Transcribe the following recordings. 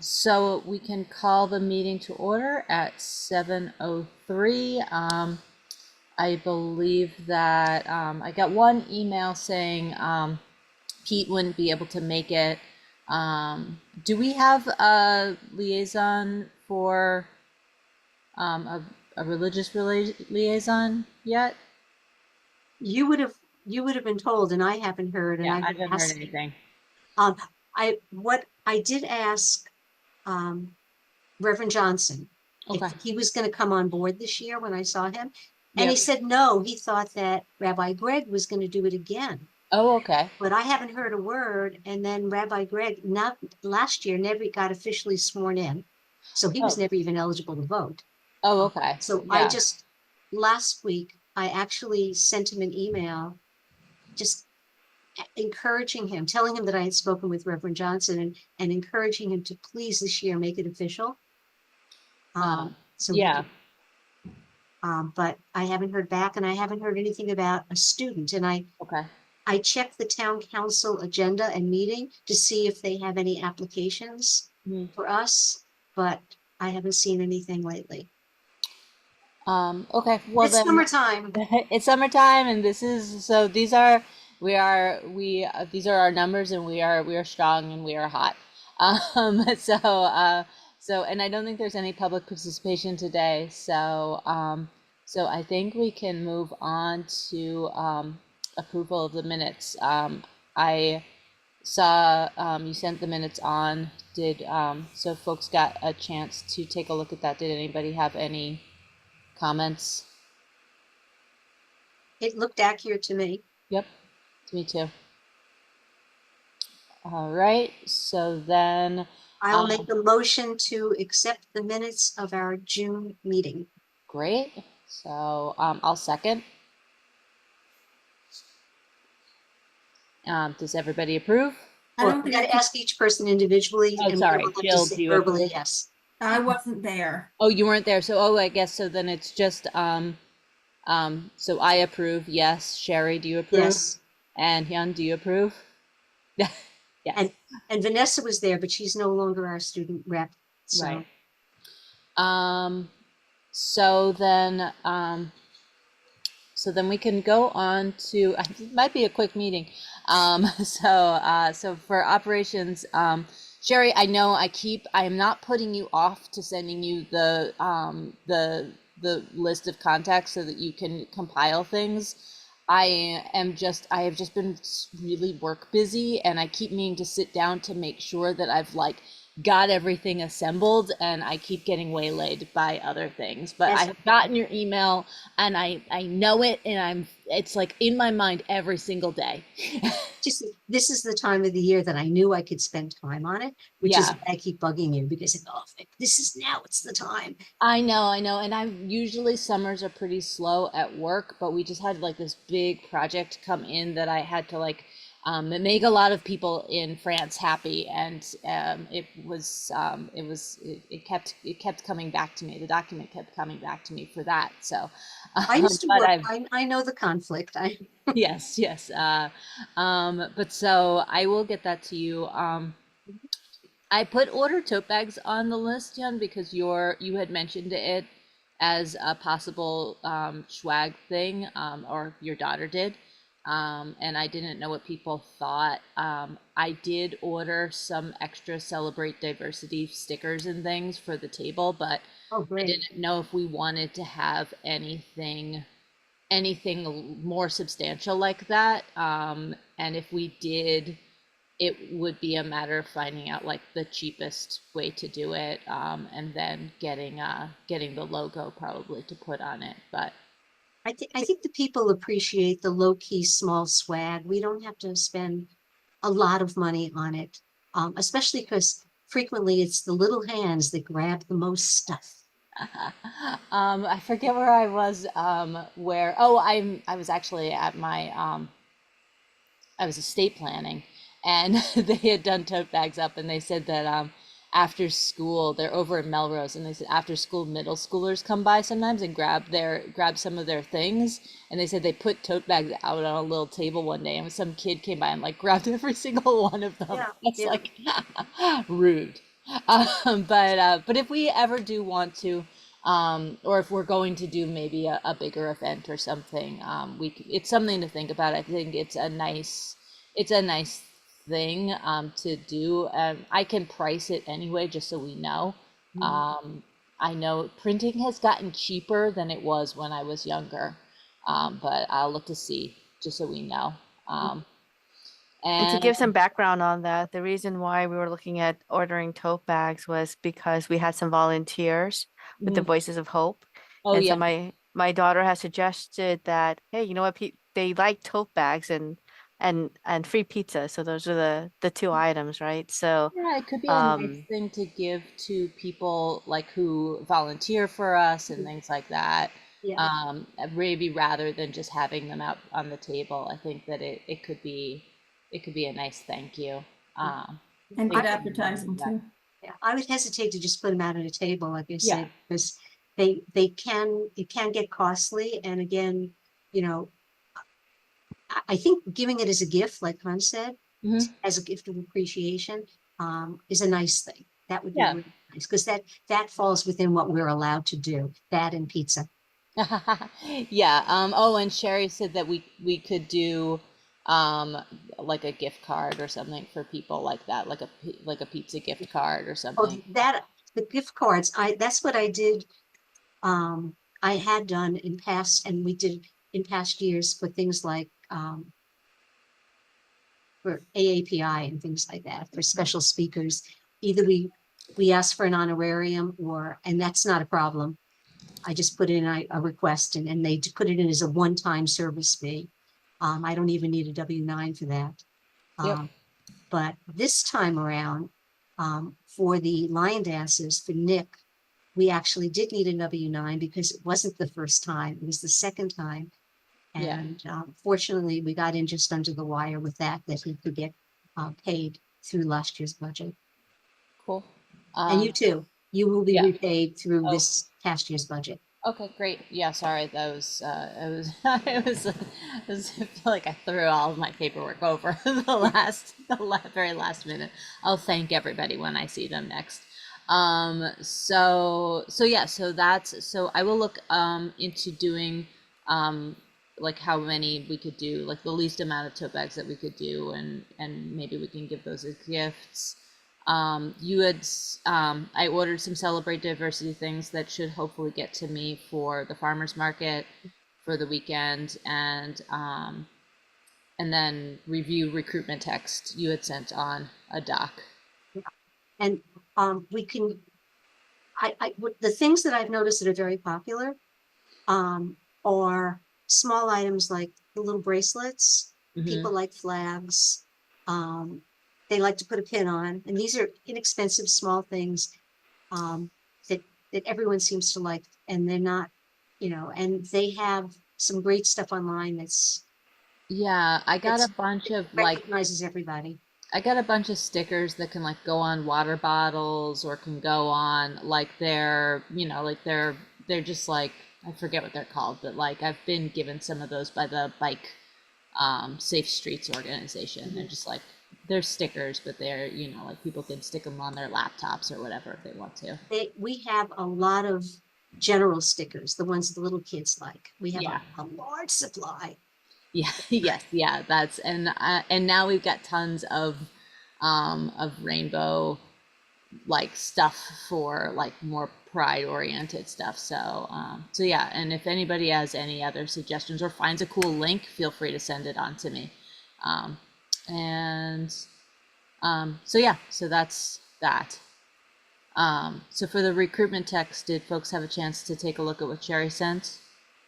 So we can call the meeting to order at 7:03. I believe that I got one email saying Pete wouldn't be able to make it. Do we have a liaison for a religious liaison yet? You would have been told, and I haven't heard, and Yeah, I've I been haven't heard asking. anything. Um, I did ask um, Reverend Johnson if Okay. he was going to come on board this year when I saw him, and he Yep. said no. He thought that Rabbi Greg was going to do it again, Oh, okay. but I haven't heard a word. And then Rabbi Greg, not last year, never got officially sworn in, so he was Oh. never even eligible to vote. Oh, okay. So I Yeah. just last week I actually sent him an email just encouraging him, telling him that I had spoken with Reverend Johnson and encouraging him to please this year make it official. So he Yeah. could, but I haven't heard back, and I haven't heard anything about a student. And Okay. I checked the town council agenda and meeting to see if they have any applications Hmm. for us, but I haven't seen anything lately. Okay. Well It's then, summertime. it's summertime, and this is so. These are these are our numbers, and we are strong, and we are hot. And I don't think there's any public participation today. So I think we can move on to approval of the minutes. I saw you sent the minutes on. Did so folks got a chance to take a look at that? Did anybody have any comments? It looked accurate to me. Yep, me too. All right, so then, I'll make um, a motion to accept the minutes of our June meeting. great. So I'll second. Does everybody approve? I Well, don't we think got I to could, ask each person individually, Oh, and we sorry, will have to Jill, say do you verbally approve? yes. I wasn't there. Oh, you weren't there, so I guess so. Then it's just so I approve. Yes. Sherry, do you approve? Yes. And Hyun, do you approve? Yes. And and Vanessa was there, but she's no longer our student rep. Right. So Um. So then, we can go on to, it might be a quick meeting. So for operations, Sherry, I know I am not putting you off to sending you the list of contacts so that you can compile things. I have just been really work busy, and I keep meaning to sit down to make sure that I've like got everything assembled, and I keep getting waylaid by other things. But I as have gotten your email, and I know it, and it's like in my mind every single day. just this is the time of the year that I knew I could spend time on it, which is Yeah, why I keep bugging you because oh, this is now it's the time. I know, and I usually summers are pretty slow at work, but we just had like this big project come in that I had to like make a lot of people in France happy, and it kept coming back to me. The document kept coming back to me for that. So, I used to but work. I've I know the conflict. I yes, yes. But so I will get that to you. I put order tote bags on the list, Jan, because you had mentioned it as a possible swag thing, or your daughter did. And I didn't know what people thought. I did order some extra Celebrate Diversity stickers and things for the table, but oh I great. didn't know if we wanted to have anything more substantial like that. And if we did, it would be a matter of finding out like the cheapest way to do it, and then getting the logo probably to put on it. But I think the people appreciate the low key small swag. We don't have to spend a lot of money on it, especially because frequently it's the little hands that grab the most stuff. I forget where I was. Where I was actually at my I was estate planning, and they had done tote bags up, and they said that after school, they're over in Melrose, and they said after school middle schoolers come by sometimes and grab some of their things, and they said they put tote bags out on a little table one day, and some kid came by and like grabbed every single one of them. Yeah, It's yeah. like rude. But if we ever do want to, or if we're going to do maybe a bigger event or something, it's something to think about. I think it's a nice thing to do. I can price it anyway, just so we know. Mhm. Um, I know printing has gotten cheaper than it was when I was younger, but I'll look to see just so we know. Um, And to and give some background on that, the reason why we were looking at ordering tote bags was because we had some volunteers with the Mhm. Voices of Hope. Oh And so yeah, my daughter has suggested that, hey, you know what, they like tote bags and free pizza. So those are the two items, right? So yeah, it could be a nice um thing to give to people like who volunteer for us and things like that. Yeah. Maybe rather than just having them out on the table, I think that it could be a nice thank you. Um, And good thinking advertising of that. too. Yeah, I would hesitate to just put them out at a table, like I Yeah. said, because it can get costly. And again, you know, I think giving it as a gift, like Han said, Hmm. as a gift of appreciation, is a nice thing. That would be Yeah. really nice because that falls within what we're allowed to do. That and pizza. Yeah. Oh, and Sherry said that we could do um like a gift card or something for people like that, like a pizza gift card or Oh, something. that the gift cards. That's what I did. I had done in past, and we did in past years for things like for AAPI and things like that, for special speakers. Either we ask for an honorarium or, and that's not a problem. I just put in a request and they put it in as a one-time service fee. I don't even need a W-9 for that. Yep. Um, but this time around, for the line dances for Nick, we actually did need a W-9 because it wasn't the first time, it was the second time. Yeah. And fortunately, we got in just under the wire with that he could get paid through last year's budget. Cool. And you too, you will be Yeah. repaid through Oh, this past year's budget. okay, great. Yeah, sorry, that was it was I feel like I threw all of my paperwork over very last minute. I'll thank everybody when I see them next. So yeah, so I will look into doing um like how many we could do, like the least amount of tote bags that we could do, and maybe we can give those as gifts. I ordered some Celebrate Diversity things that should hopefully get to me for the farmers market for the weekend, and then review recruitment text you had sent on a doc. And we can, the things that I've noticed that are very popular um, are small items like the little bracelets. Hmm. People like flags. Um, they like to put a pin on, and these are inexpensive small things um, that that everyone seems to like, and they're not, and they have some great stuff online Yeah, that's that recognizes everybody. I got a bunch of stickers that can like go on water bottles or can go on like they're just like I forget what they're called, but like I've been given some of those by the bike Safe Streets organization. They're Mhm. just like they're stickers, but they're like people can stick them on their laptops or whatever if they want to. We have a lot of general stickers, the ones the little kids like. We have Yeah. a large supply. Yeah, yes, yeah, and now we've got tons of rainbow like stuff for like more pride oriented stuff. So yeah, and if anybody has any other suggestions or finds a cool link, feel free to send it on to me. Um, and so yeah, so that's that. So for the recruitment text, did folks have a chance to take a look at what Sherry sent?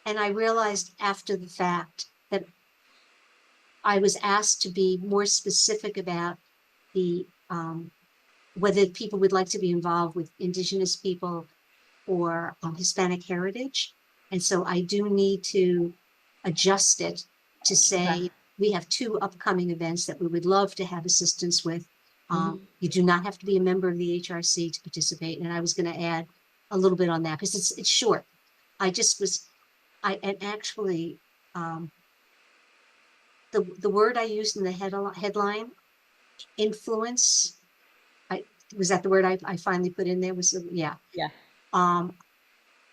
And I realized after the fact that I was asked to be more specific about the whether people would like to be involved with Indigenous people or Hispanic heritage. And so I do need to adjust it to Okay. say we have two upcoming events that we would love to have assistance with. Mhm. You do not have to be a member of the HRC to participate. And I was going to add a little bit on that because it's short. I just was, and actually, um, the word I used in the headline, influence, I, was that the word I finally put in there? Yeah. Yeah.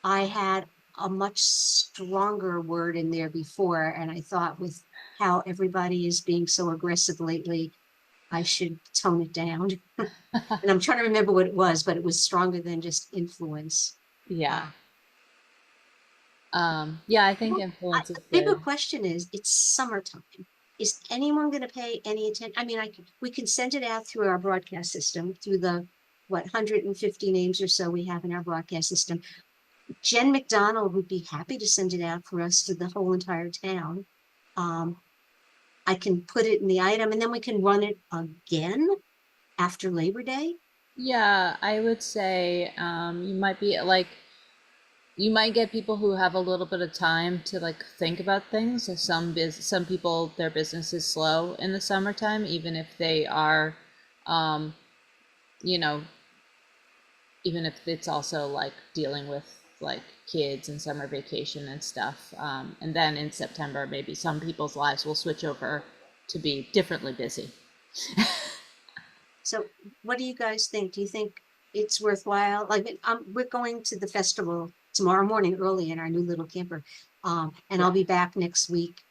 I had a much stronger word in there before, and I thought with how everybody is being so aggressive lately, I should tone it down. And I'm trying to remember what it was, but it was stronger than just influence. Yeah. Yeah, I think Well, influence is The bigger good. question is, it's summertime. Is anyone going to pay any attention? I mean, we can send it out through our broadcast system, through the, 150 names or so we have in our broadcast system. Jen McDonald would be happy to send it out for us to the whole entire town. I can put it in the item and then we can run it again after Labor Day. Yeah, I would say you might be like you might get people who have a little bit of time to like think about things. So some people their business is slow in the summertime, even if they are, um, you know, even if it's also like dealing with like kids and summer vacation and stuff. And then in September, maybe some people's lives will switch over to be differently busy. So what do you guys think? Do you think it's worthwhile? Like, we're going to the festival tomorrow morning early in our new little camper. And I'll be back next week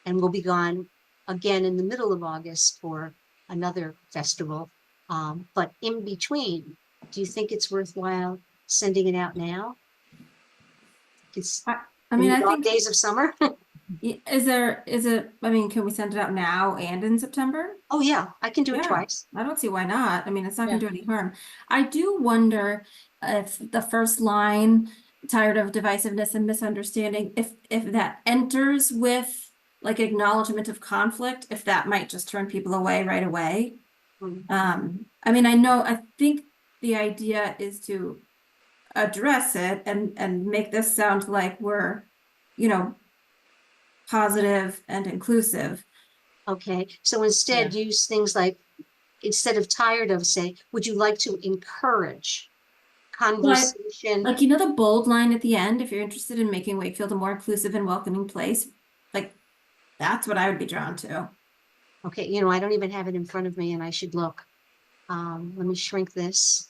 and we'll be gone again in the middle of August for another festival. But in between, do you think it's worthwhile sending it out now? It's I in mean, the I dog think, days of summer. I mean, can we send it out now and in September? Oh, yeah, I can do it Yeah, twice. I don't see why not. I mean, it's not gonna Yeah. do any harm. I do wonder if the first line, tired of divisiveness and misunderstanding, if that enters with like acknowledgement of conflict, if that might just turn people away right away. I mean, I think the idea is to address it and make this sound like we're, you know, positive and inclusive. Okay, so instead use things like, instead of tired of, say, would you like to encourage conversation? Like, you know, the bold line at the end, if you're interested in making Wakefield a more inclusive and welcoming place, like that's what I would be drawn to. Okay, I don't even have it in front of me and I should look. Let me shrink this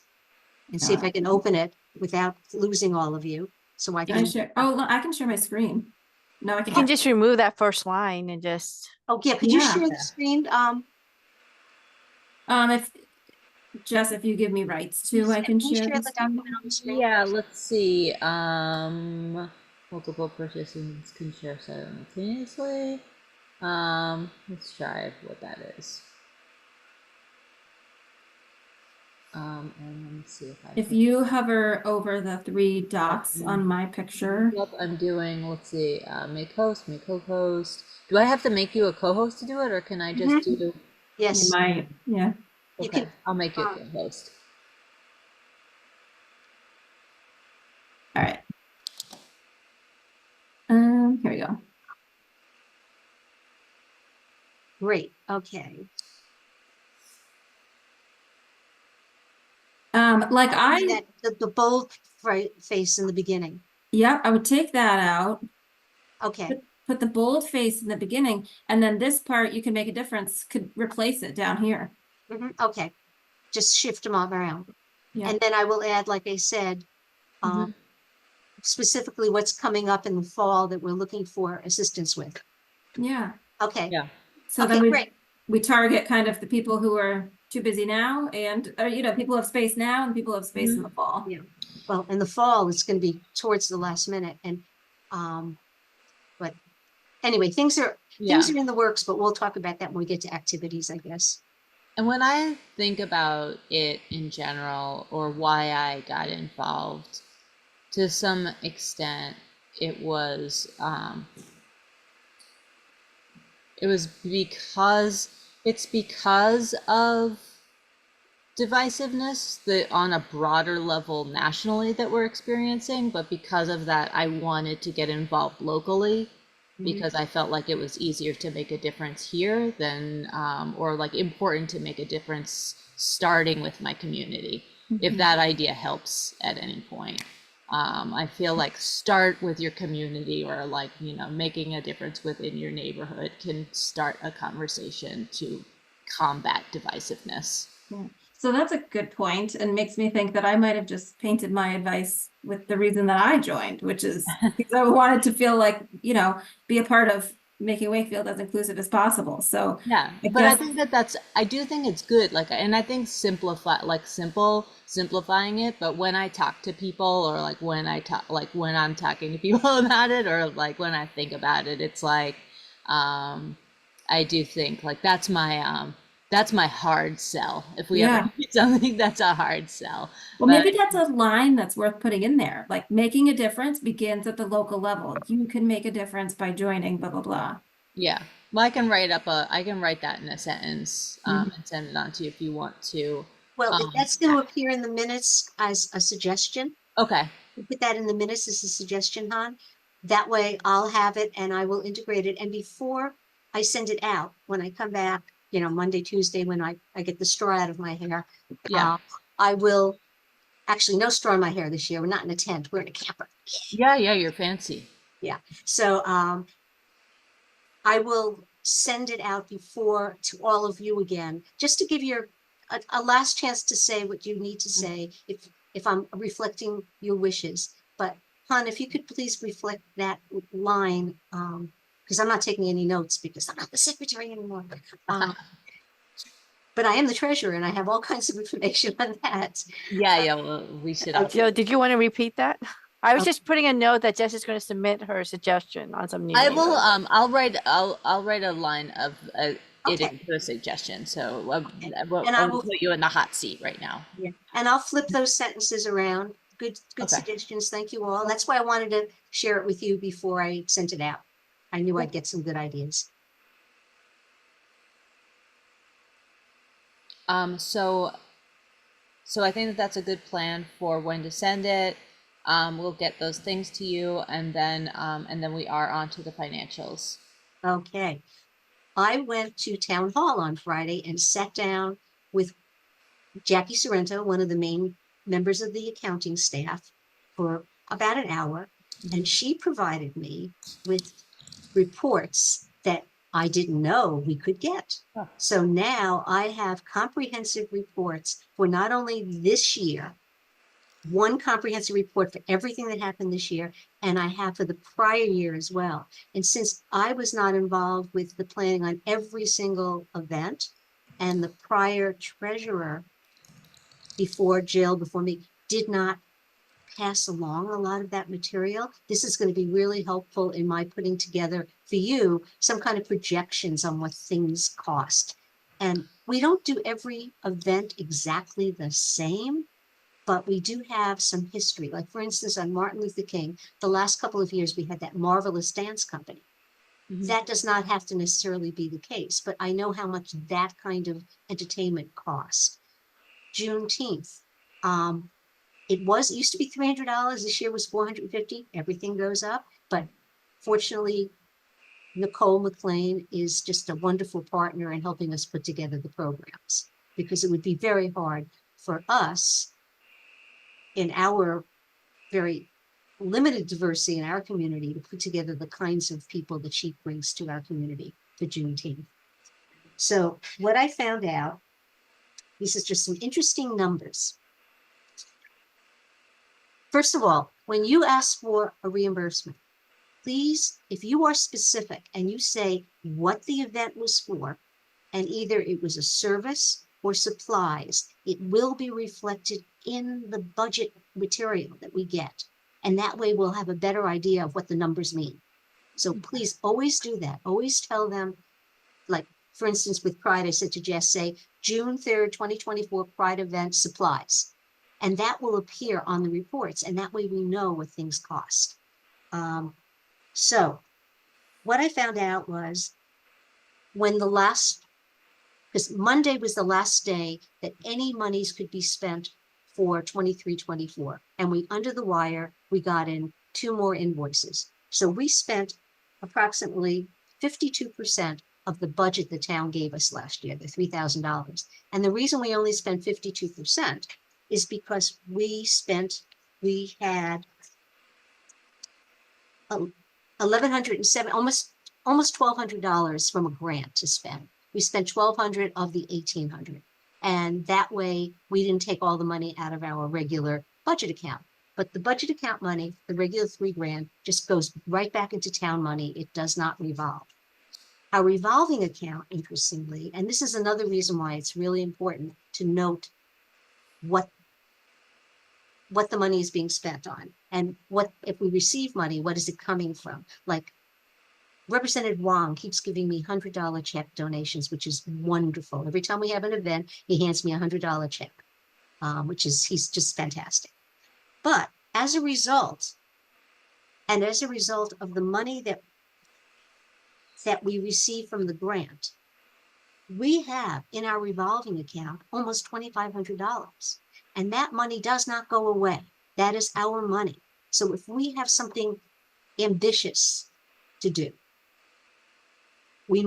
and see if I can open it without losing all of you. So I Can I can, share? Oh, look, I can share my screen. No, I You can can't. just remove that first line and just, oh yeah, could you Yeah. share the screen? If Jess, if you give me rights to, I can Can you share share the the screen. document on the screen? Yeah, let's see. Multiple participants can share simultaneously. Let's try what that is. And let me see if I If can. you hover over the three dots on my picture. Yep, I'm doing, let's see, make host, make co-host. Do I have to make you a co-host to do it, or can I just do, You Yes, might, yeah. you okay, can. I'll make you a co-host. All right. Here we go. Great, okay. Like I mean, the bold face in the beginning. yeah, I would take that out. Okay, Put the bold face in the beginning, and then this part you can make a difference, could replace it down here. okay. Just shift them all around. Yeah. And then I will add, like I said, Mhm. specifically what's coming up in the fall that we're looking for assistance with. Yeah. Okay, Yeah, So okay, then great. we target kind of the people who are too busy now and, you know, people have space now and people have space in the fall. Yeah. Well, in the fall, it's going to be towards the last minute and, but anyway, things are yeah. in the works, but we'll talk about that when we get to activities, I guess. And when I think about it in general, or why I got involved, to some extent, it was because of divisiveness that on a broader level nationally that we're experiencing, but because of that, I wanted to get involved locally because I felt like it was easier to make a difference here than, or like important to make a difference starting with my community, if that idea helps at any point. I feel like start with your community, or like, making a difference within your neighborhood can start a conversation to combat divisiveness. Yeah. So that's a good point and makes me think that I might have just painted my advice with the reason that I joined, which is because I wanted to feel like, be a part of making Wakefield as inclusive as possible. So Yeah, I but I guess, think I do think it's good. Like, and I think simplifying it. But when I talk to people, or like when I'm talking to people about it, or like when I think about it, it's like, um, I do think like that's my hard sell. If we ever yeah. need something, that's a hard sell. Well, But maybe that's a line that's worth putting in there. Like making a difference begins at the local level. You can make a difference by joining blah, blah, blah. yeah, well, I can write that in a sentence, Mhm. and send it on to you if you want to. Well, if Um, that's going to appear in the minutes as a suggestion, okay, you put that in the minutes as a suggestion, Han. That way I'll have it and I will integrate it. And before I send it out, when I come back, Monday, Tuesday, when I get the straw out of my hair, yeah, I will, actually no straw in my hair this year. We're not in a tent, we're in a camper. yeah, you're fancy. Yeah. So I will send it out before to all of you again, just to give you a last chance to say what you need to say if I'm reflecting your wishes. But Han, if you could please reflect that line, because I'm not taking any notes because I'm not the secretary anymore. Um, but I am the treasurer and I have all kinds of information on that. Yeah, well, we should all. Okay. Jill, did you want to repeat that? I was Okay. just putting a note that Jess is going to submit her suggestion on some new I will. language. I'll write a line of it Okay. into a suggestion. So Okay. I And I won't will, put you in the hot seat right now. yeah, and I'll flip those sentences around. Good Okay. suggestions. Thank you all. That's why I wanted to share it with you before I sent it out. I knew I'd get some good ideas. So I think that that's a good plan for when to send it. We'll get those things to you, and then we are on to the financials. Okay. I went to town hall on Friday and sat down with Jackie Sorrento, one of the main members of the accounting staff, for about an hour. And she provided me with reports that I didn't know we could get. Oh. So now I have comprehensive reports for not only this year, one comprehensive report for everything that happened this year, and I have for the prior year as well. And since I was not involved with the planning on every single event, and the prior treasurer before Jill, before me, did not pass along a lot of that material, this is going to be really helpful in my putting together for you some kind of projections on what things cost. And we don't do every event exactly the same, but we do have some history. Like, for instance, on Martin Luther King, the last couple of years, we had that marvelous dance company. Mhm. That does not have to necessarily be the case, but I know how much that kind of entertainment costs. Juneteenth, it used to be $300. This year was $450. Everything goes up, but fortunately, Nicole McLean is just a wonderful partner in helping us put together the programs, because it would be very hard for us in our very limited diversity in our community to put together the kinds of people that she brings to our community for Juneteenth. So what I found out, this is just some interesting numbers. First of all, when you ask for a reimbursement, please, if you are specific and you say what the event was for, and either it was a service or supplies, it will be reflected in the budget material that we get. And that way we'll have a better idea of what the numbers mean. So please always do that. Always tell them, like, for instance, with Pride, I said to Jess, say, June 3rd, 2024 Pride event supplies. And that will appear on the reports. And that way we know what things cost. So what I found out was when because Monday was the last day that any monies could be spent for 23-24. And under the wire, we got in 2 more invoices. So we spent approximately 52% of the budget the town gave us last year, the $3,000. And the reason we only spent 52% is because we had 1,107, almost $1,200 from a grant to spend. We spent 1,200 of the 1,800. And that way we didn't take all the money out of our regular budget account. But the budget account money, the regular $3,000, just goes right back into town money. It does not revolve. Our revolving account, interestingly, and this is another reason why it's really important to note what the money is being spent on, and what, if we receive money, what is it coming from? Like Representative Wong keeps giving me $100 check donations, which is wonderful. Every time we have an event, he hands me a $100 check, he's just fantastic. But as a result, and as a result of the money that we receive from the grant, we have in our revolving account almost $2,500. And that money does not go away. That is our money. So if we have something ambitious to do, we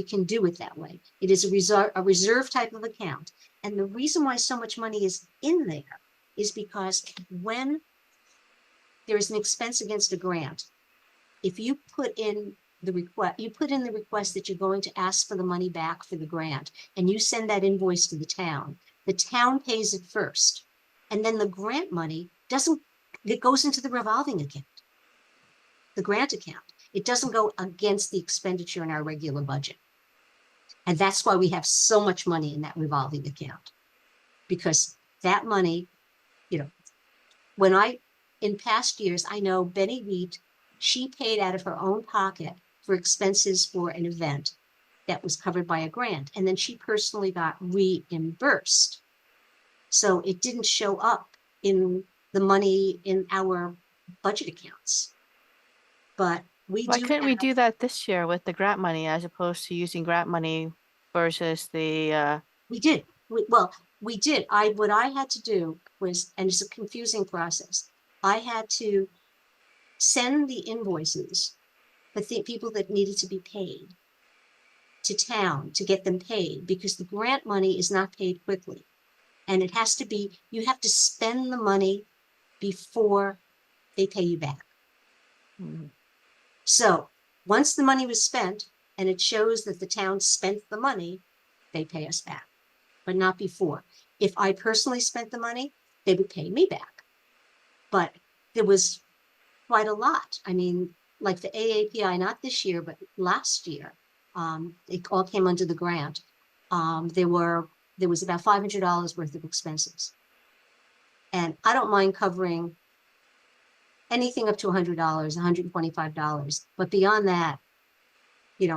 can do it that way. It is a reserve type of account. And the reason why so much money is in there is because when there is an expense against a grant, if you put in the request that you're going to ask for the money back for the grant, and you send that invoice to the town pays it first. And then the grant money it goes into the revolving account, the grant account. It doesn't go against the expenditure in our regular budget. And that's why we have so much money in that revolving account, because that money, in past years, I know Benny Wheat, she paid out of her own pocket for expenses for an event that was covered by a grant. And then she personally got reimbursed. So it didn't show up in the money in our budget accounts. But Why couldn't we do that this year with the grant money as opposed to using grant money versus the, We did. We did. What I had to do was, and it's a confusing process, I had to send the invoices, the people that needed to be paid, to town to get them paid, because the grant money is not paid quickly. And it has to be, you have to spend the money before they pay you back. Mhm. So once the money was spent and it shows that the town spent the money, they pay us back, but not before. If I personally spent the money, they would pay me back. But there was quite a lot. I mean, like the AAPI, not this year, but last year, it all came under the grant. There was about $500 worth of expenses. And I don't mind covering anything up to $100, $125. But beyond that,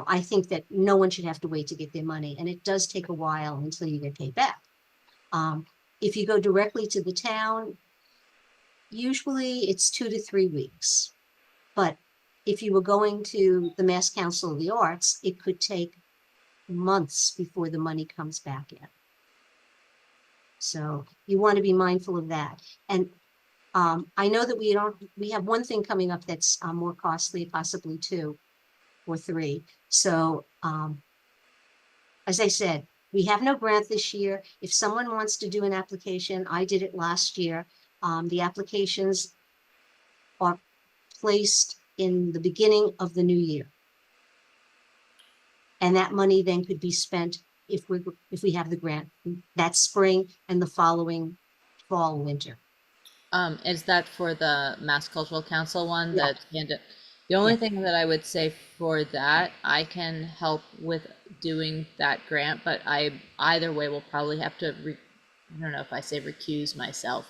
I think that no one should have to wait to get their money. And it does take a while until you get paid back. If you go directly to the town, usually it's 2 to 3 weeks. But if you were going to the Mass Council of the Arts, it could take months before the money comes back in. So you want to be mindful of that. And I know that we have one thing coming up that's more costly, possibly 2 or 3. So as I said, we have no grant this year. If someone wants to do an application, I did it last year. The applications are placed in the beginning of the new year. And that money then could be spent if we have the grant that spring and the following fall, winter. Is that for the Mass Cultural Council one? Yeah. The only Yeah. thing that I would say for that, I can help with doing that grant, but either way will probably have to, I don't know if I say recuse myself,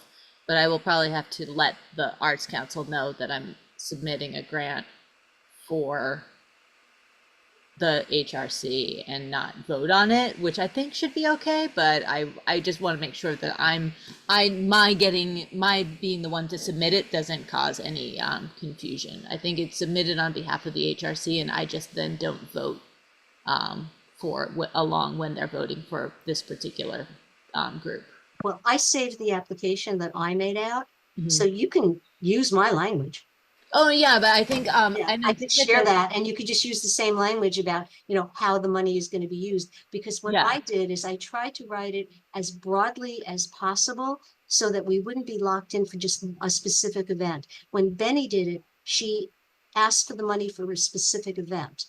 but I will probably have to let the Arts Council know that I'm submitting a grant for the HRC and not vote on it, which I think should be okay, but I just want to make sure that my being the one to submit it doesn't cause any confusion. I think it's submitted on behalf of the HRC and I just then don't vote along when they're voting for this particular group. Well, I saved the application that I made out, Mhm. so you can use my language. Oh yeah, but I think and I could share that, and you could just use the same language about, how the money is going to be used. Because what Yeah. I did is I tried to write it as broadly as possible so that we wouldn't be locked in for just a specific event. When Benny did it, she asked for the money for a specific event.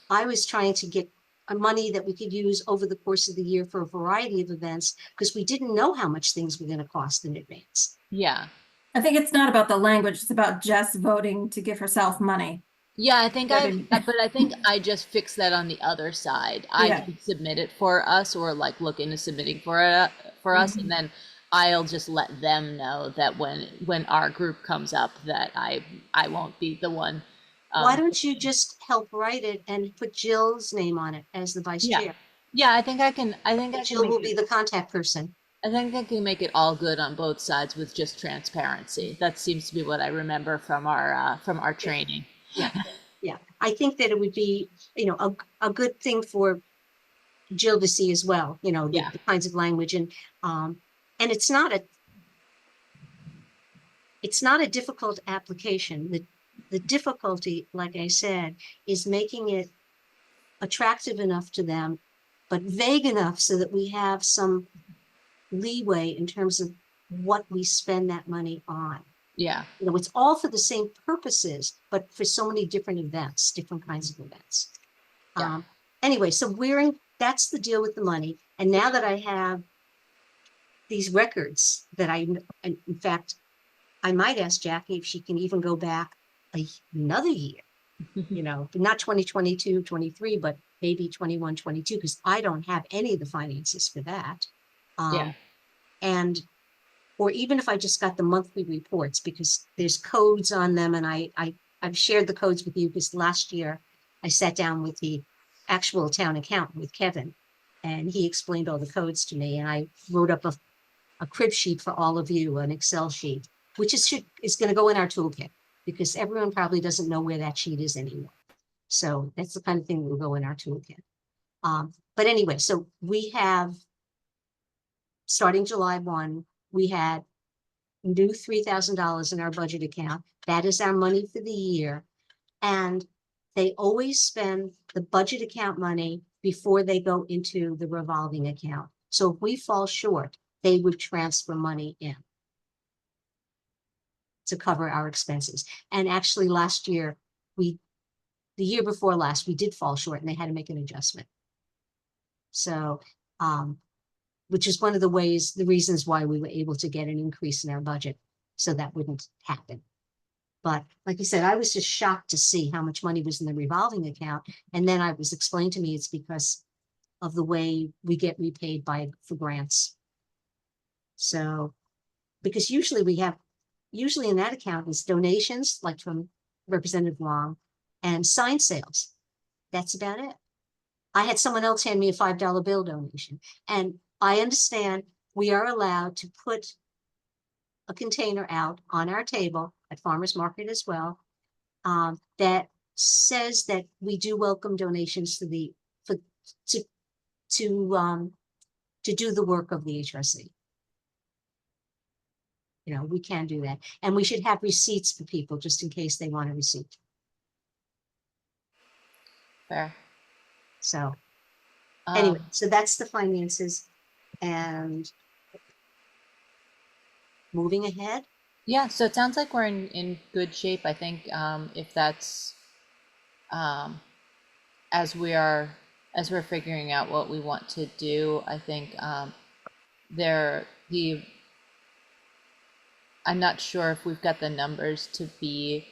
I was trying to get money that we could use over the course of the year for a variety of events, because we didn't know how much things were going to cost in advance. Yeah. I think it's not about the language, it's about Jess voting to give herself money. Yeah, I think Voting. but I think I just fixed that on the other side. I Yeah. can submit it for us or like look into submitting for it for us, and then I'll just let them know that when our group comes up that I won't be the one. Why don't you just help write it and put Jill's name on it as the vice Yeah. chair? Yeah, I think I can Jill will make be it, the contact person. I think I can make it all good on both sides with just transparency. That seems to be what I remember from our training. Yeah, yeah. I think that it would be, a good thing for Jill to see as well, Yeah. the kinds of language and it's not a difficult application. The difficulty, like I said, is making it attractive enough to them, but vague enough so that we have some leeway in terms of what we spend that money on. Yeah. It's all for the same purposes, but for so many different events, different kinds of events. Yeah. Anyway, so that's the deal with the money. And now that I have these records that in fact, I might ask Jackie if she can even go back another year, but not 2022, 23, but maybe 21, 22, because I don't have any of the finances for that. Yeah. And, or even if I just got the monthly reports, because there's codes on them, and I've shared the codes with you, because last year I sat down with the actual town accountant, with Kevin, and he explained all the codes to me, and I wrote up a crib sheet for all of you, an Excel sheet, which is going to go in our toolkit, because everyone probably doesn't know where that sheet is anymore. So that's the kind of thing that will go in our toolkit. But anyway, so we have, starting July 1, we had new $3,000 in our budget account. That is our money for the year. And they always spend the budget account money before they go into the revolving account. So if we fall short, they would transfer money in to cover our expenses. And actually last year, the year before last, we did fall short and they had to make an adjustment. So, which is one of the reasons why we were able to get an increase in our budget, so that wouldn't happen. But like I said, I was just shocked to see how much money was in the revolving account. And then I was explained to me it's because of the way we get repaid for grants. So, because usually in that account is donations, like from Representative Long, and sign sales. That's about it. I had someone else hand me a $5 bill donation. And I understand we are allowed to put a container out on our table at farmers market as well, that says that we do welcome donations to do the work of the HRC. We can do that, and we should have receipts for people just in case they want a receipt. Fair. So anyway, so that's the finances, and moving ahead. Yeah, so it sounds like we're in good shape. I think if that's as we're figuring out what we want to do, I think I'm not sure if we've got the numbers to be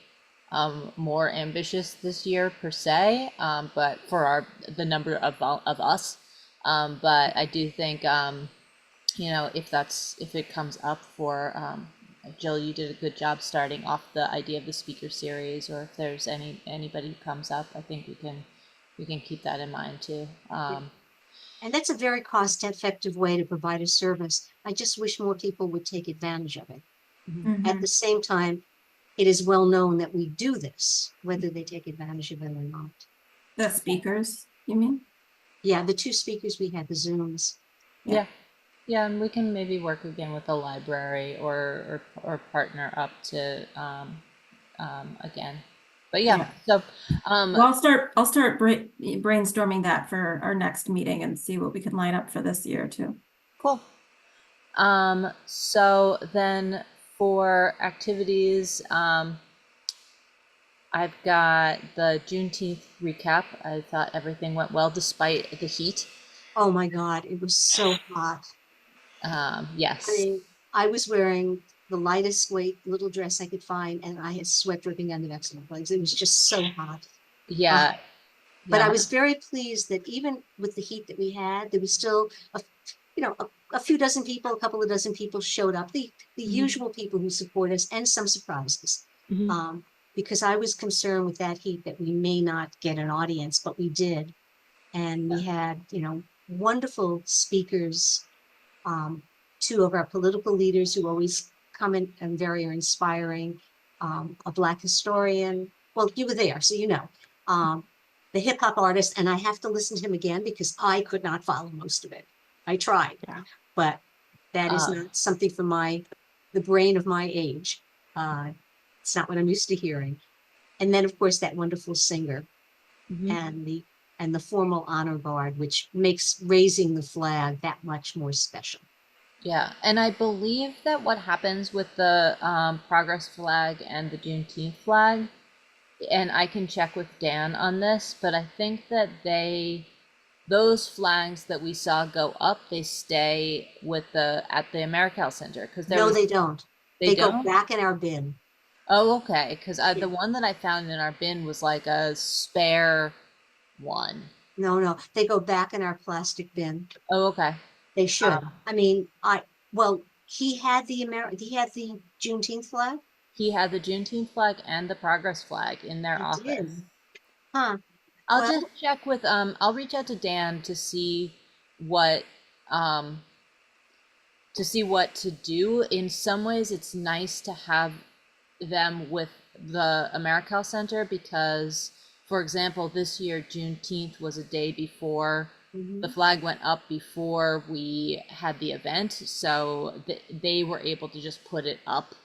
more ambitious this year per se, but for the number of us. But I do think if it comes up for Jill, you did a good job starting off the idea of the speaker series, or if there's anybody who comes up, I think we can keep that in mind too. And that's a very cost-effective way to provide a service. I just wish more people would take advantage of it. At the same time, it is well known that we do this, whether they take advantage of it or not. The speakers, you mean? Yeah, the 2 speakers we had, the Zooms. Yeah. Yeah, and we can maybe work again with the library or partner up to again. But yeah. So well, I'll start brainstorming that for our next meeting and see what we can line up for this year too. Cool. So then for activities, I've got the Juneteenth recap. I thought everything went well despite the heat. Oh my God, it was so hot. I Yes. mean, I was wearing the lightest weight little dress I could find, and I had sweat dripping down the backs of my legs. It was just so hot. Yeah. But Yeah. I was very pleased that even with the heat that we had, there was still a few dozen people, a couple of dozen people showed up. The Mhm. usual people who support us, and some surprises. Mhm. Because I was concerned with that heat that we may not get an audience, but we did, and we had wonderful speakers. Two of our political leaders who always come in and very are inspiring. A Black historian. Well, you were there, so you know. The hip hop artist, and I have to listen to him again because I could not follow most of it. I tried, Yeah. but that is Uh, not something for the brain of my age. It's not what I'm used to hearing. And then, of course, that wonderful singer mhm. and the formal honor guard, which makes raising the flag that much more special. Yeah, and I believe that what happens with the progress flag and the Juneteenth flag, and I can check with Dan on this, but I think that those flags that we saw go up, they stay with the at the AmeriCal Center because there No, was they don't. they They go don't. back in our bin. Oh, okay, because Yeah. the one that I found in our bin was like a spare one. No, no, they go back in our plastic bin. Oh, okay. They Uh, should. I mean, well, he had the Juneteenth flag. he had the Juneteenth flag and the progress flag in their He office. did. Huh. I'll just Well, check with I'll reach out to Dan what um to see what to do. In some ways it's nice to have them with the AmeriCal Center because for example this year Juneteenth was a day before the mhm, flag went up before we had the event, so they were able to just put it up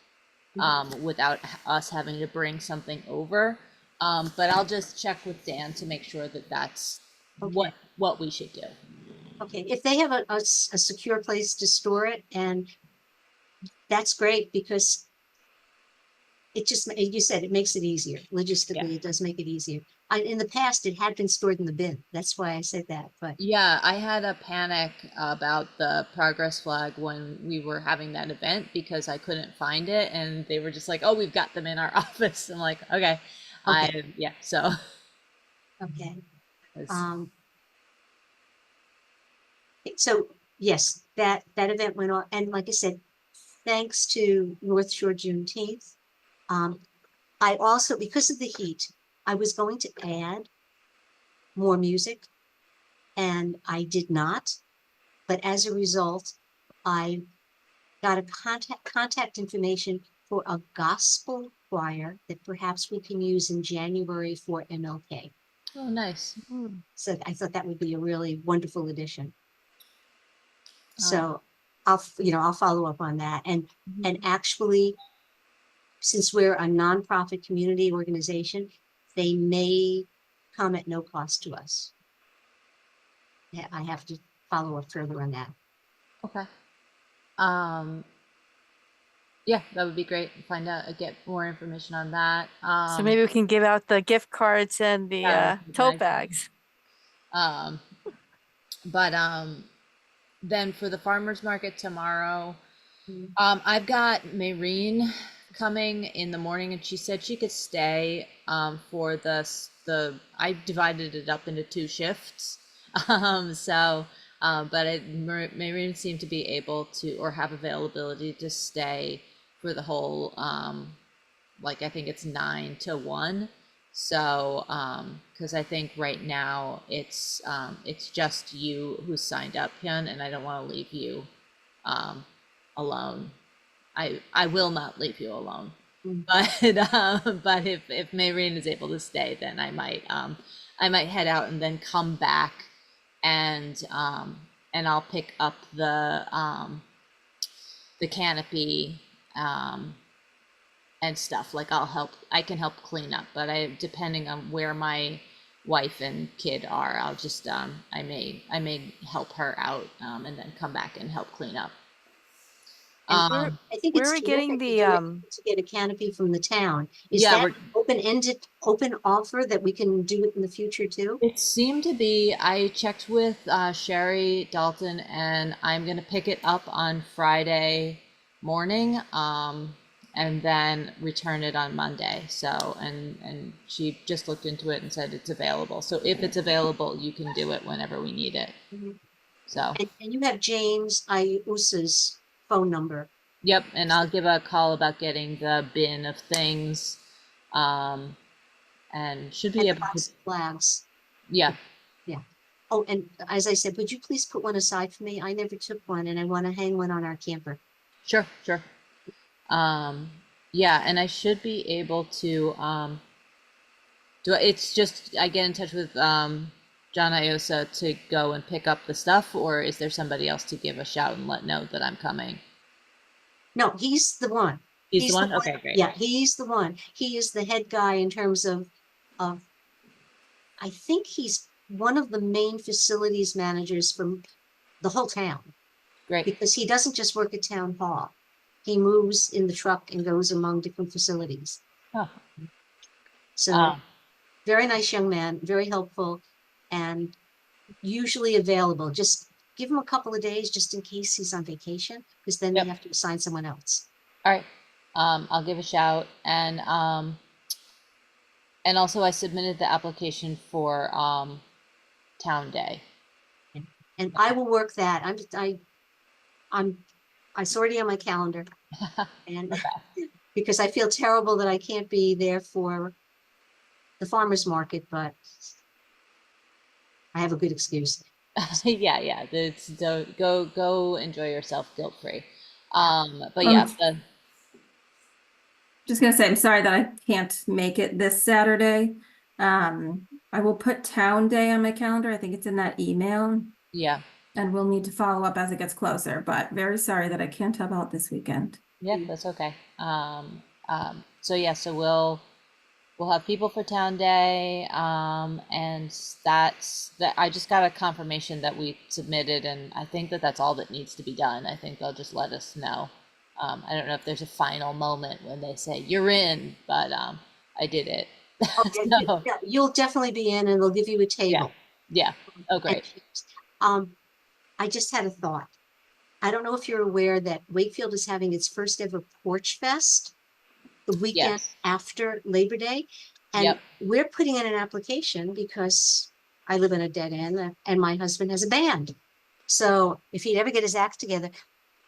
mhm. without us having to bring something over. But I'll just check with Dan to make sure that that's Okay. what we should do. Okay. If they have a secure place to store it, and that's great because it just, you said, it makes it easier. Yeah. Logistically, it does make it easier. In the past, it had been stored in the bin. That's why I said that. But Yeah, I had a panic about the progress flag when we were having that event because I couldn't find it and they were just like, "Oh, we've got them in our office." I'm like, "Okay." okay, Yeah, so okay. it's Um, so yes, that event went on, and like I said, thanks to North Shore Juneteenth. Um, I also, because of the heat, I was going to add more music, and I did not. But as a result, I got a contact information for a gospel choir that perhaps we can use in January for MLK. oh nice. Mm. So I thought that would be a really wonderful addition. Um, So I'll follow up on that. And mhm. actually, since we're a nonprofit community organization, they may come at no cost to us. Yeah, I have to follow up further on that. Okay. Um, yeah, that would be great. Find out, get more information on that. So maybe we can give out the gift cards and the That would be tote nice. bags. Um, but then for the farmers market tomorrow, Mm. I've got Maureen coming in the morning, and she said she could stay for the I divided it up into two shifts. So but Maureen seemed to be able to or have availability to stay for the whole like I think it's 9 to 1. So because I think right now it's just you who signed up, Hyun, and I don't want to leave you um alone. I will not leave you alone. Mm. But if Maureen is able to stay, then I might head out and then come back and I'll pick up the canopy and stuff. Like I can help clean up, but I depending on where my wife and kid are, I'll just I may help her out and then come back and help clean up. And Um, I think where it's are we getting terrific to the, do it, to get a canopy from the town. Is yeah, that an open-ended, open offer that we can do it in the future too? it seemed to be. I checked with Sherry Dalton, and I'm gonna pick it up on Friday morning, and then return it on Monday. So, and she just looked into it and said it's available. So if it's available, you can do it whenever we need it. Mhm. So, And you have James Iusa's phone number. yep, and I'll give a call about getting the bin of things, um, and should be And the able to. box of flags. Yeah, Yeah. Oh, and as I said, would you please put one aside for me? I never took one and I want to hang one on our camper. sure, sure. Um, yeah, and I should be able to, it's just, I get in touch with, John Iosa to go and pick up the stuff, or is there somebody else to give a shout and let know that I'm coming? No, he's the one. He's the one? Okay, great. Yeah, he's the one. He is the head guy in terms of, I think he's one of the main facilities managers from the whole town, Great. because he doesn't just work at town hall. He moves in the truck and goes among different facilities. Oh, So very nice young man, very helpful, and usually available. Just give him a couple of days just in case he's on vacation, because then yep. they have to assign someone else. All right. I'll give a shout, and also I submitted the application for, Town Day. And I will work that. It's already on my calendar, and because I feel terrible that I can't be there for the farmer's market, but I have a good excuse. Yeah, yeah. It's go enjoy yourself guilt free. But Um, yeah, Just gonna say, I'm sorry that I can't make it this Saturday. I will put Town Day on my calendar. I think it's in that email, yeah, and we'll need to follow up as it gets closer, but very sorry that I can't help out this weekend. yeah, that's okay. So yeah, so we'll have people for Town Day, and that's that. I just got a confirmation that we submitted, and I think that that's all that needs to be done. I think they'll just let us know. I don't know if there's a final moment when they say you're in, but I did it. So, Yeah, you'll definitely be in, and they'll give you a yeah, table. yeah. Oh, And great. chairs. I just had a thought. I don't know if you're aware that Wakefield is having its first ever Porch Fest the weekend Yes. after Labor Day. And Yep. we're putting in an application because I live in a dead end and my husband has a band. So if he'd ever get his act together.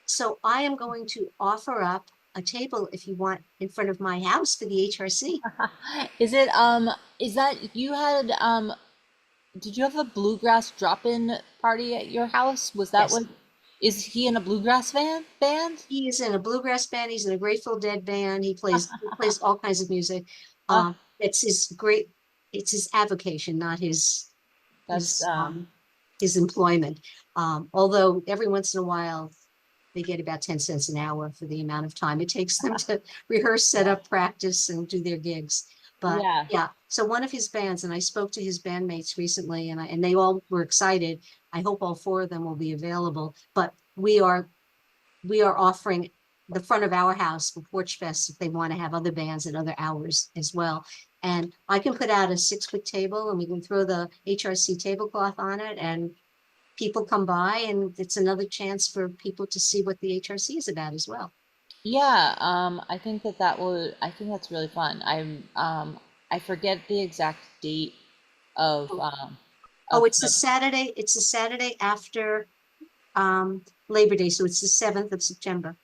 So I am going to offer up a table if you want in front of my house for the HRC. Is it is that you had did you have a bluegrass drop-in party at your house? Was that Yes. what is he in a bluegrass band? He is in a bluegrass band. He's in a Grateful Dead band. He plays all kinds of music. Uh, It's his great. It's his avocation, not that's his employment. Although every once in a while they get about 10 cents an hour for the amount of time it takes them to rehearse, set up, practice, and do their gigs. But yeah. yeah, so one of his bands, and I spoke to his bandmates recently, and they all were excited. I hope all four of them will be available. But we are offering the front of our house for Porch Fest if they want to have other bands at other hours as well. And I can put out a 6-foot table and we can throw the HRC tablecloth on it and people come by and it's another chance for people to see what the HRC is about as well. Yeah, I think I think that's really fun. I forget the exact date of Oh, of it's a Saturday. It's a Saturday after Labor Day, so it's the 7th of September.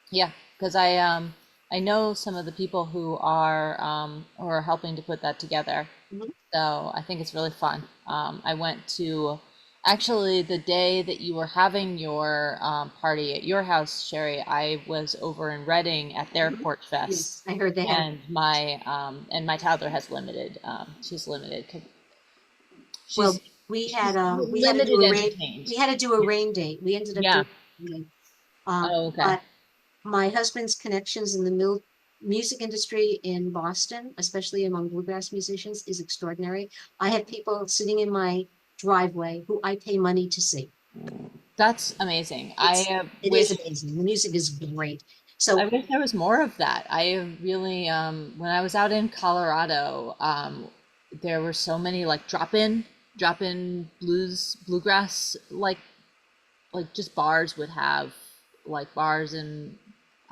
yeah, because I know some of the people who are helping to put that together. Mhm. So I think it's really fun. I went to actually the day that you were having your party at your house, Sherry. I was over in Reading at their Mhm. Porch Fest, Yes, I heard they have. and my toddler has limited. She's limited. Well, She's we she's had to limited do a rain. entertained. We had to do a rain date. We ended up Yeah. doing it. Oh, okay. But my husband's connections in the music industry in Boston, especially among bluegrass musicians, is extraordinary. I have people sitting in my driveway who I pay money to see. That's amazing. It wish is amazing. The music is great. So I wish there was more of that. I really, when I was out in Colorado, there were so many like drop in bluegrass, like just bars would have like bars and,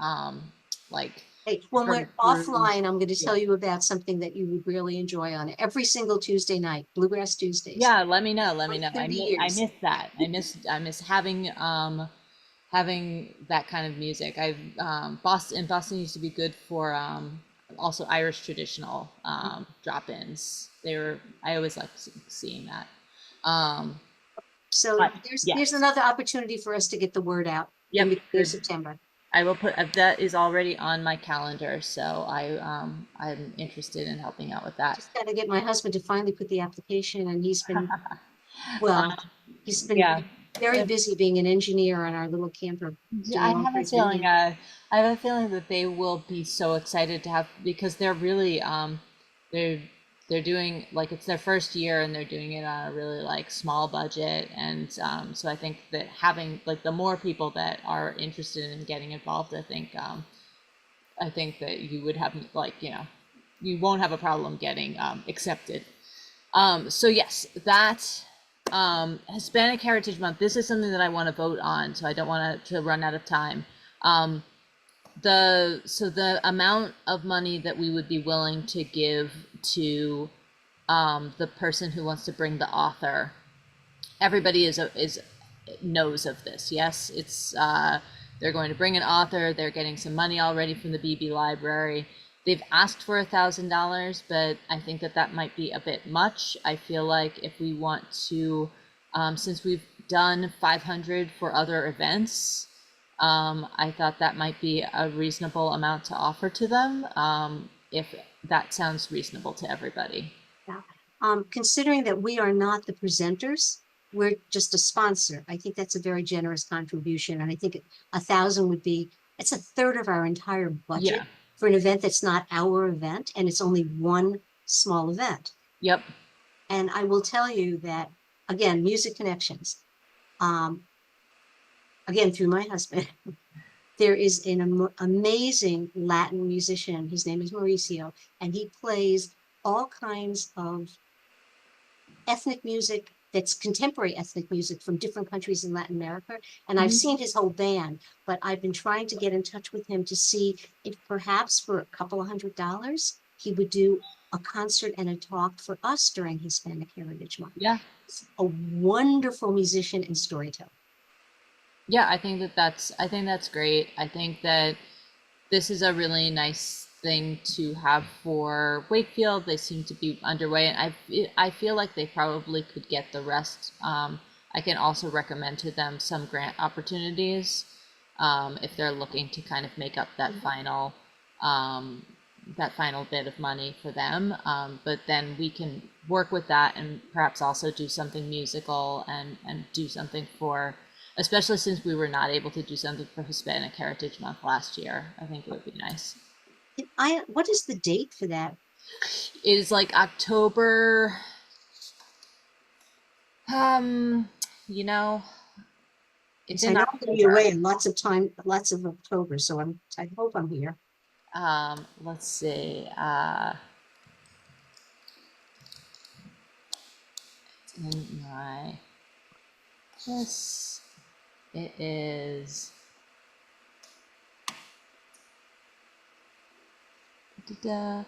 um, like hey, when we're different brews. offline, I'm going to Yeah. tell you about something that you would really enjoy on every single Tuesday night, Bluegrass Tuesdays. Yeah, let me know. Let For me know. 30 I years. miss that. I miss having that kind of music. Boston used to be good for also Irish traditional drop-ins. I always like seeing that. Um, So but there's yes, another opportunity for us to get the word out in yep, the beginning of good. September. I will put that is already on my calendar, so I'm interested in helping out with that. Just got to get my husband to finally put the application, and well, he's been Yeah. very busy being an engineer on our little camper, Yeah, doing all kinds of engine. I have a feeling that they will be so excited to have because they're really they're they're doing like it's their first year and they're doing it on a really like small budget and so I think that having like the more people that are interested in getting involved, I think that you would have like you won't have a problem getting accepted. So yes, that Hispanic Heritage Month. This is something that I want to vote on, so I don't want to run out of time. Um, the amount of money that we would be willing to give to the person who wants to bring the author. Everybody is knows of this. Yes, it's they're going to bring an author. They're getting some money already from the BB Library. They've asked for $1,000, but I think that that might be a bit much. I feel like if we want to, since we've done 500 for other events, I thought that might be a reasonable amount to offer to them, if that sounds reasonable to everybody. Yeah. Considering that we are not the presenters, we're just a sponsor. I think that's a very generous contribution, and I think 1,000 would be, it's a third of our entire budget Yeah. for an event that's not our event, and it's only one small event. Yep. And I will tell you that, again, Music Connections, um, again, through my husband, there is an amazing Latin musician. His name is Mauricio, and he plays all kinds of ethnic music that's contemporary ethnic music from different countries in Latin America. And I've Mhm. seen his whole band, but I've been trying to get in touch with him to see if perhaps for a couple of $100, he would do a concert and a talk for us during Hispanic Heritage Month. Yeah. He's a wonderful musician and storyteller. Yeah, I think that's great. I think that this is a really nice thing to have for Wakefield. They seem to be underway, and I feel like they probably could get the rest. I can also recommend to them some grant opportunities if they're looking to kind of make up um, that final bit of money for them. But then we can work with that and perhaps also do something musical and do something for, especially since we were not able to do something for Hispanic Heritage Month last year. I think it would be nice. What is the date for that? It is like October. Um, you know, it's Because I in know I'm going to be away October. in lots of October, so I hope I'm here. Let's see. It's in my this. It is. Da-da.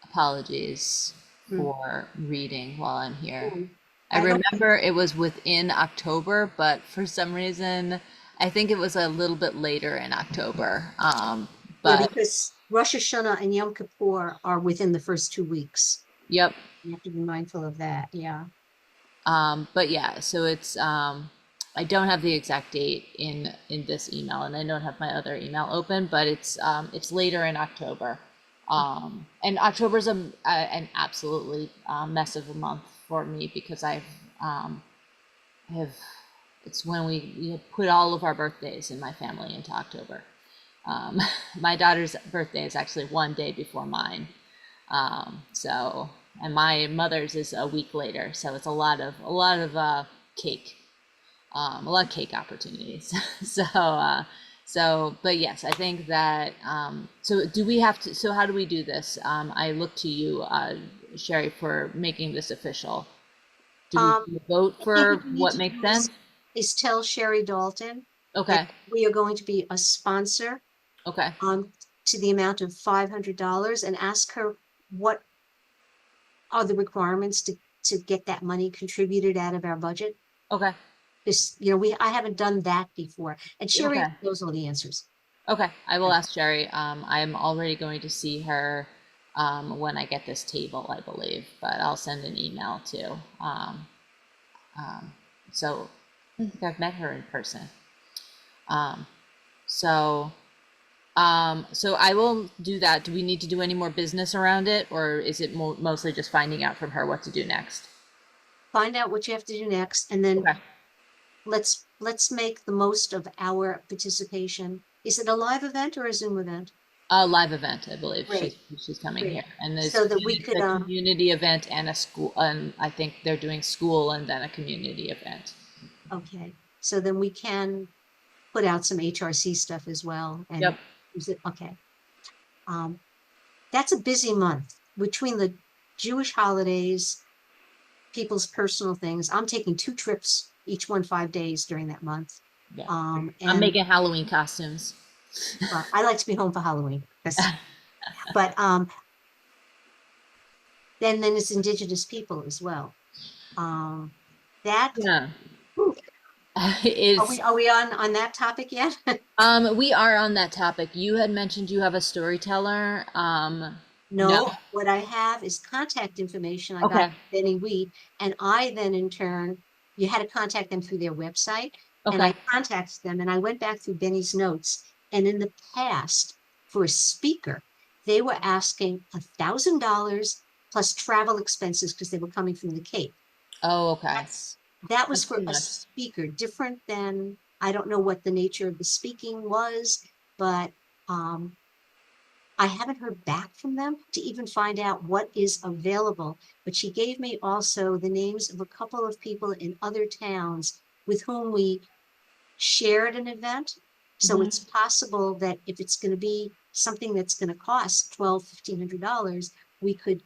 Apologies Hmm. for reading while I'm here. Hmm. I I hope remember it was within October, but for some reason, I think it was a little bit later in October. Yeah, But because Rosh Hashanah and Yom Kippur are within the first 2 weeks. yep. You have to be mindful of that. Yeah. But yeah, so it's I don't have the exact date in this email, and I don't have my other email open, but it's later in October. And October's an absolutely mess of a month for me because I have it's when we had put all of our birthdays in my family into October. My daughter's birthday is actually one day before mine. So and my mother's is a week later, so it's a lot of cake, a lot of cake opportunities. So, but yes, I think that, so do we have to, so how do we do this? I look to you, Sherry, for making this official. Do Um, we vote I think for what you need what to makes do sense? is tell Sherry Dalton that Okay, we are going to be a sponsor okay, to the amount of $500 and ask her what are the requirements to get that money contributed out of our budget. okay, This, I haven't done that before, and Sherry okay, knows all the answers. okay. I will ask Sherry. I'm already going to see her, when I get this table, I believe, but I'll send an email too. Um, so I think I've met her in person. Um, so, so I will do that. Do we need to do any more business around it, or is it mostly just finding out from her what to do next? Find out what you have to do next, and then Okay. let's make the most of our participation. Is it a live event or a Zoom event? A live event, I believe. Great, She's coming great. here, and there's So that we it's could, a community event and a school, and I think they're doing school and then a community event. okay, so then we can put out some HRC stuff as well and Yep. use it, okay. Um, that's a busy month between the Jewish holidays, people's personal things. I'm taking 2 trips, each one 5 days during that month. Yeah. I'm And making Halloween costumes. I like to be home for Halloween. But then it's Indigenous people as well. That Yeah. whew, are Is we on that topic yet? we are on that topic. You had mentioned you have a storyteller. No. No, what I have is contact information I got Okay. from Benny Weed, and I then in turn, you had to contact them through their website, and Okay. I contacted them, and I went back through Benny's notes, and in the past, for a speaker, they were asking $1,000 plus travel expenses because they were coming from the Cape. Oh, okay. That was That's for too a much. speaker, different than, I don't know what the nature of the speaking was, but I haven't heard back from them to even find out what is available. But she gave me also the names of a couple of people in other towns with whom we shared an event. So Mhm. it's possible that if it's going to be something that's going to cost $1,200, $1,500, we could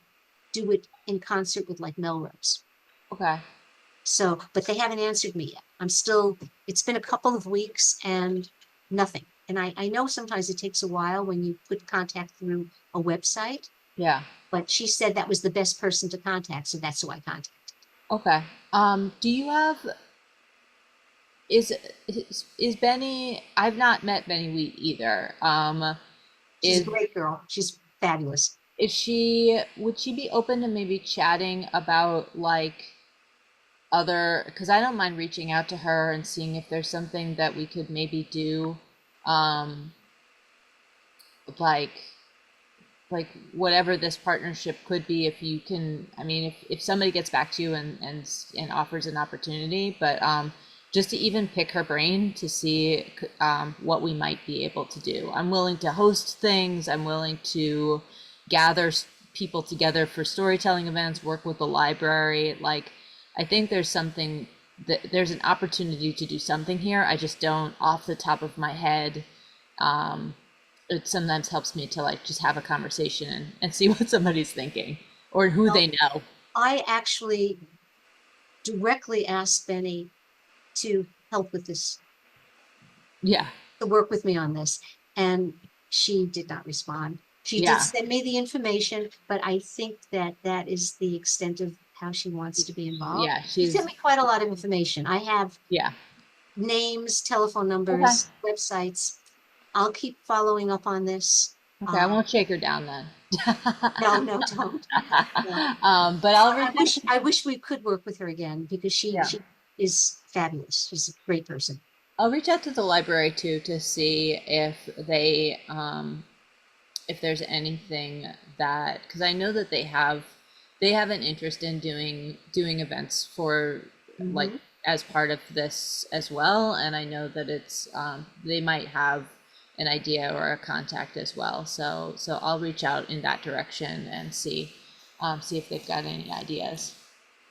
do it in concert with like Melrose. Okay. So, but they haven't answered me yet. It's been a couple of weeks and nothing. And I know sometimes it takes a while when you put contact through a website, Yeah. but she said that was the best person to contact. So that's who I contacted. Okay. Do you have is is Benny? I've not met Benny Wheat either. She's a Is great girl. She's fabulous. would she be open to maybe chatting about like other, because I don't mind reaching out to her and seeing if there's something that we could maybe do, um like whatever this partnership could be, if you can, I mean, if somebody gets back to you and offers an opportunity, but just to even pick her brain to see what we might be able to do. I'm willing to host things. I'm willing to gather people together for storytelling events, work with the library. Like, I think there's something that there's an opportunity to do something here. I just don't off the top of my head. It sometimes helps me to like just have a conversation and see what somebody's thinking or who Well, they know. I actually directly asked Benny to help with this, Yeah. to work with me on this. And she did not respond. She did Yeah. send me the information, but I think that that is the extent of how she wants to be involved. Yeah. She sent me quite a lot of information. I have Yeah. names, telephone Okay. numbers, websites. I'll keep following up on this. Okay. I won't shake her down then. No, no, don't. No. But I'll I reach out. I wish we could work with her again because Yeah. she is fabulous. She's a great person. I'll reach out to the library too to see if there's anything that, because I know that they have an interest in doing events for like Mhm. as part of this as well, and I know that it's they might have an idea or a contact as well, so I'll reach out in that direction and see see if they've got any ideas.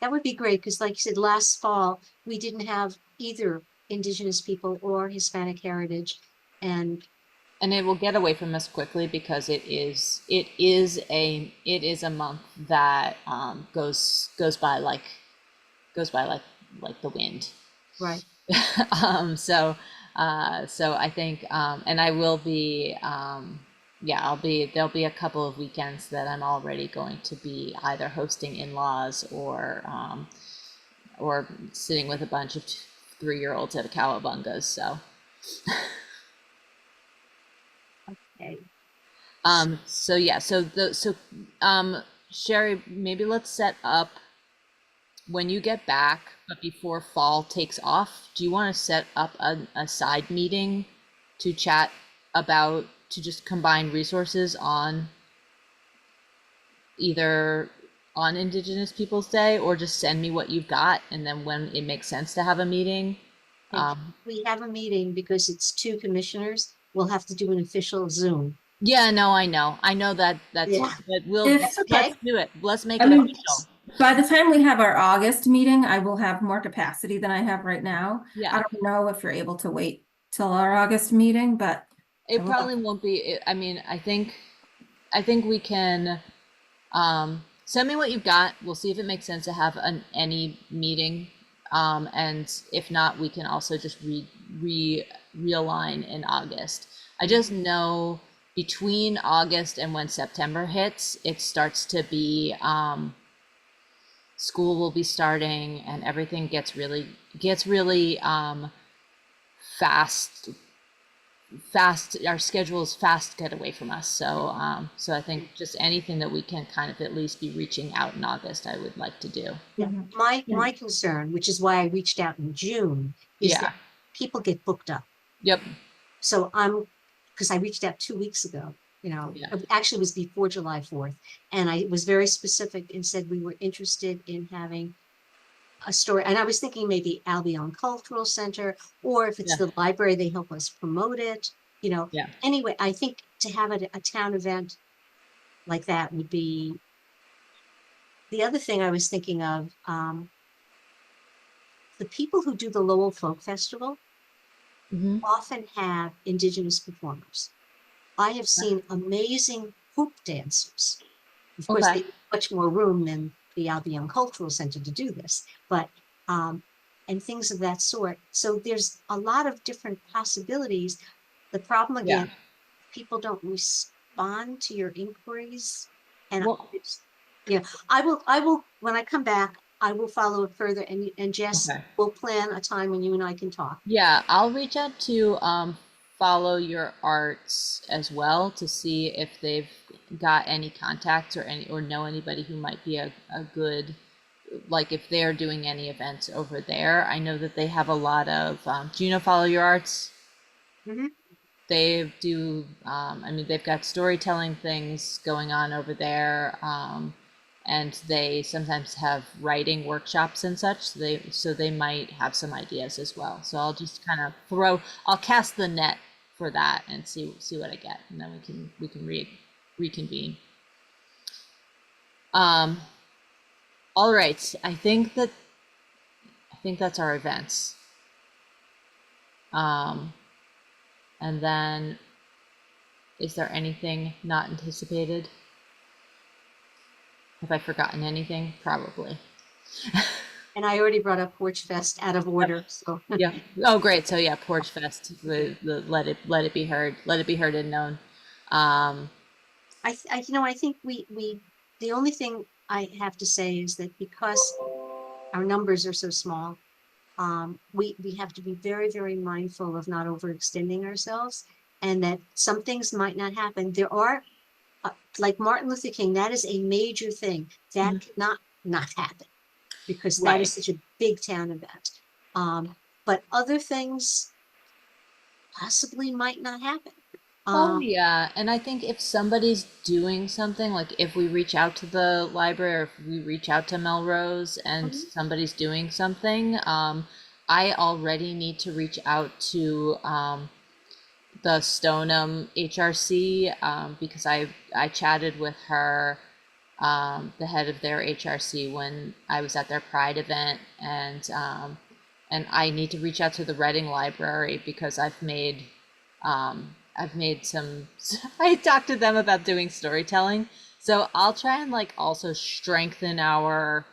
That would be great, because like you said, last fall, we didn't have either Indigenous people or Hispanic heritage. And And it will get away from us quickly because it is a month that goes by like the wind. right, So I think, and I will be, yeah, there'll be a couple of weekends that I'm already going to be either hosting in-laws or sitting with a bunch of 3-year-olds at a cowabungas. So, okay. so yeah, Sherry, maybe let's set up when you get back, but before fall takes off, do you want to set up a side meeting to chat about, to just combine resources on either on Indigenous Peoples Day, or just send me what you've got, and then when it makes sense to have a meeting? And we have a meeting because it's 2 commissioners. We'll have to do an official Zoom. Yeah, no, I know that's, Yeah. but If, That's okay. let's do it. Let's make I it mean, official. by the time we have our August meeting, I will have more capacity than I have right now. I Yeah, don't know if you're able to wait till our August meeting, but I it will have. probably won't be, I mean, I think we can, send me what you've got. We'll see if it makes sense to have any meeting. And if not, we can also just realign in August. I just know between August and when September hits, it starts to be, school will be starting and everything gets really fast our schedules fast get away from us. So I think just anything that we can kind of at least be reaching out in August, I would like to do. Yeah. Mhm. My concern, which is why I reached out in June, is Yeah. that people get booked up. Yep. So because I reached out 2 weeks ago, Yeah. actually it was before July 4th. And I was very specific and said we were interested in having a story. And I was thinking maybe Albion Cultural Center, or if it's Yeah. the library, they help us promote it. Yeah. Anyway, I think to have a town event like that would be the other thing I was thinking of. The people who do the Lowell Folk Festival Hmm. often have Indigenous performers. I have seen amazing hoop dancers. Of course, Okay. they have much more room than the Albion Cultural Center to do this, but and things of that sort. So there's a lot of different possibilities. The problem Yeah. again, people don't respond to your inquiries, and Well, yeah, I will when I come back, I will follow it further, and Jess okay. will plan a time when you and I can talk. Yeah, I'll reach out to Follow Your Arts as well to see if they've got any contacts or know anybody who might be a good, like if they're doing any events over there. I know that they have a lot of, do you know Follow Your Arts? Mhm. They do, I mean, they've got storytelling things going on over there. And they sometimes have writing workshops and such. So they might have some ideas as well. So I'll just kind of I'll cast the net for that and see what I get, and then we can reconvene. Um, all right. I think that's our events. Um, and then is there anything not anticipated? Have I forgotten anything? Probably. And I already brought up Porch Fest out of order, so. Yeah. Oh, great. So yeah, Porch Fest. Let it be heard. Let it be heard and known. Um, I think the only thing I have to say is that because our numbers are so small, we have to be very, very mindful of not overextending ourselves, and that some things might not happen. There are, like Martin Luther King, that is a major thing that Mhm. cannot not happen, because that Right. is such a big town event. But other things possibly might not happen. Oh Um, yeah, and I think if somebody's doing something, like if we reach out to the library or if we reach out to Melrose and mhm. somebody's doing something, I already need to reach out to the Stoneham HRC, because I chatted with her the head of their HRC when I was at their Pride event, and I need to reach out to the Reading Library because I've made some. I talked to them about doing storytelling, so I'll try and like also strengthen our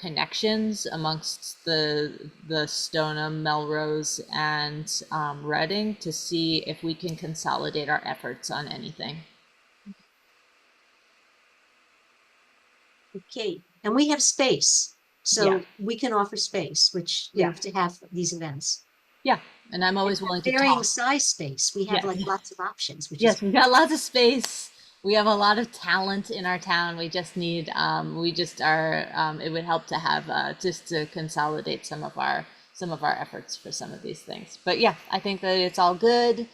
connections amongst the Stoneham, Melrose, and Reading to see if we can consolidate our efforts on anything. Okay, and we have space, Yeah. so we can offer space, which, Yeah. to have these events. Yeah, and I'm always willing to Varying talk. size space, we have Yes. like lots of options, which is, Yes, we've got lots of space. We have a lot of talent in our town. We just need, we just are, it would help to have, just to consolidate some of our efforts for some of these things. But yeah, I think that it's all good.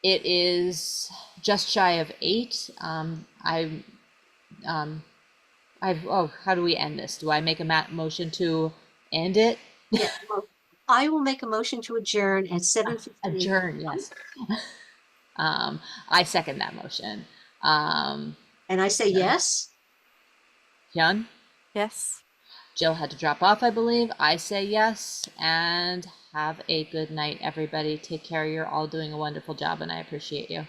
It is just shy of 8. Um, oh, how do we end this? Do I make a motion to end it? yeah. Well, I will make a motion to adjourn at 7:58. Adjourn, yes. I second that motion. And I say yes. Hyun? Yes. Jill had to drop off, I believe. I say yes. And have a good night, everybody. Take care. You're all doing a wonderful job, and I appreciate you.